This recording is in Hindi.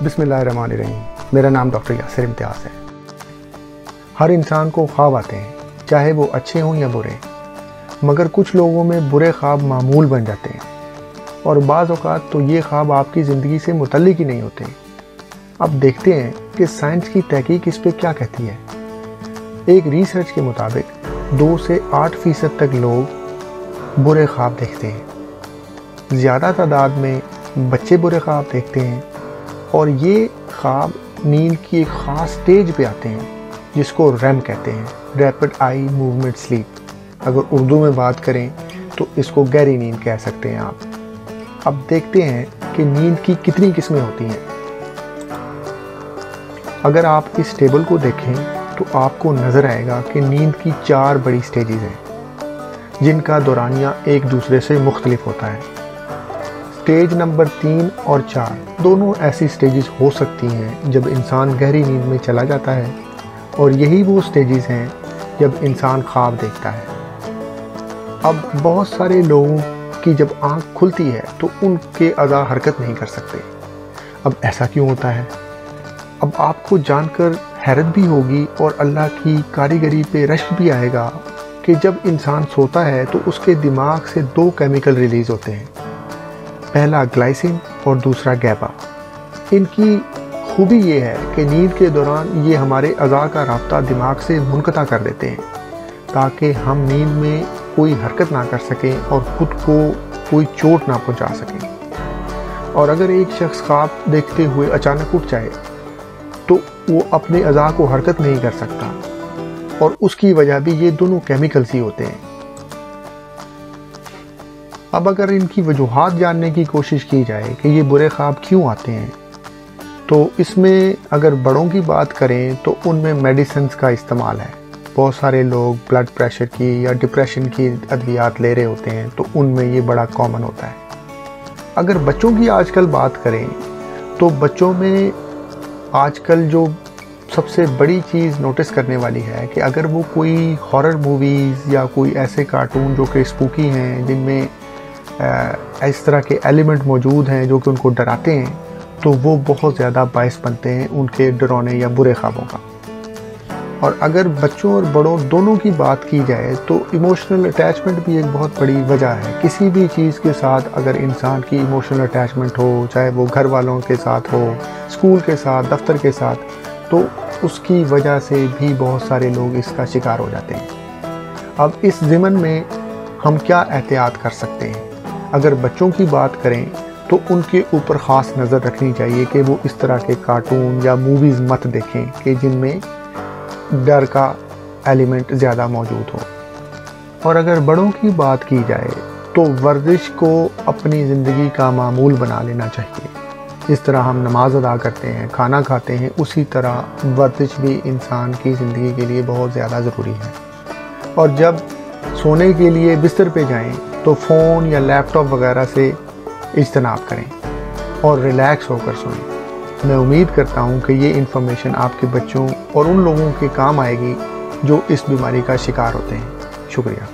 बिस्मिल्लाहिर्रहमानिर्रहीम। मेरा नाम डॉक्टर यासिर इम्तियाज़ है। हर इंसान को ख्वाब आते हैं, चाहे वो अच्छे हों या बुरे, मगर कुछ लोगों में बुरे ख्वाब मामूल बन जाते हैं और बाज़ औक़ात तो ये ख्वाब आपकी ज़िंदगी से मुतल्लिक़ ही नहीं होते। अब देखते हैं कि साइंस की तहकीक इस पे क्या कहती है। एक रिसर्च के मुताबिक 2 से 8% तक लोग बुरे ख्वाब देखते हैं। ज़्यादा तादाद में बच्चे बुरे ख्वाब देखते हैं और ये ख्वाब नींद की एक ख़ास स्टेज पे आते हैं जिसको रैम कहते हैं, रैपिड आई मूवमेंट स्लीप। अगर उर्दू में बात करें तो इसको गहरी नींद कह सकते हैं आप। अब देखते हैं कि नींद की कितनी किस्में होती हैं। अगर आप इस टेबल को देखें तो आपको नज़र आएगा कि नींद की 4 बड़ी स्टेजेस हैं जिनका दौरानिया एक दूसरे से मुख्तलिफ होता है। स्टेज नंबर 3 और 4 दोनों ऐसी स्टेजेस हो सकती हैं जब इंसान गहरी नींद में चला जाता है, और यही वो स्टेजेस हैं जब इंसान ख्वाब देखता है। अब बहुत सारे लोगों की जब आँख खुलती है तो उनके अज़ा हरकत नहीं कर सकते। अब ऐसा क्यों होता है? अब आपको जानकर हैरत भी होगी और अल्लाह की कारीगरी पे रश्क भी आएगा कि जब इंसान सोता है तो उसके दिमाग से 2 केमिकल रिलीज़ होते हैं, पहला ग्लाइसिन और दूसरा गैबा। इनकी खूबी ये है कि नींद के दौरान ये हमारे अज़ा का राब्ता दिमाग से मुनक़ता कर देते हैं ताकि हम नींद में कोई हरकत ना कर सकें और ख़ुद को कोई चोट ना पहुंचा सकें। और अगर एक शख्स ख्वाब देखते हुए अचानक उठ जाए तो वो अपने अज़ा को हरकत नहीं कर सकता, और उसकी वजह भी ये दोनों केमिकल्स ही होते हैं। अब अगर इनकी वजूहात जानने की कोशिश की जाए कि ये बुरे ख्वाब क्यों आते हैं, तो इसमें अगर बड़ों की बात करें तो उनमें मेडिसिन्स का इस्तेमाल है। बहुत सारे लोग ब्लड प्रेशर की या डिप्रेशन की अद्वियात ले रहे होते हैं, तो उनमें ये बड़ा कॉमन होता है। अगर बच्चों की आजकल बात करें तो बच्चों में आजकल जो सबसे बड़ी चीज़ नोटिस करने वाली है कि अगर वो कोई हॉरर मूवीज़ या कोई ऐसे कार्टून जो कि स्पूकी हैं, जिनमें इस तरह के एलिमेंट मौजूद हैं जो कि उनको डराते हैं, तो वो बहुत ज़्यादा बायस बनते हैं उनके डराने या बुरे ख्वाबों का। और अगर बच्चों और बड़ों दोनों की बात की जाए तो इमोशनल अटैचमेंट भी एक बहुत बड़ी वजह है। किसी भी चीज़ के साथ अगर इंसान की इमोशनल अटैचमेंट हो, चाहे वो घर वालों के साथ हो, स्कूल के साथ, दफ्तर के साथ, तो उसकी वजह से भी बहुत सारे लोग इसका शिकार हो जाते हैं। अब इस ज़िमन में हम क्या एहतियात कर सकते हैं? अगर बच्चों की बात करें तो उनके ऊपर ख़ास नज़र रखनी चाहिए कि वो इस तरह के कार्टून या मूवीज़ मत देखें कि जिनमें डर का एलिमेंट ज़्यादा मौजूद हो। और अगर बड़ों की बात की जाए तो वर्जिश को अपनी ज़िंदगी का मामूल बना लेना चाहिए। जिस तरह हम नमाज अदा करते हैं, खाना खाते हैं, उसी तरह वर्जिश भी इंसान की ज़िंदगी के लिए बहुत ज़्यादा ज़रूरी है। और जब सोने के लिए बिस्तर पे जाएं तो फ़ोन या लैपटॉप वगैरह से इज्तनाब करें और रिलैक्स होकर सोएं। मैं उम्मीद करता हूं कि ये इन्फॉर्मेशन आपके बच्चों और उन लोगों के काम आएगी जो इस बीमारी का शिकार होते हैं। शुक्रिया।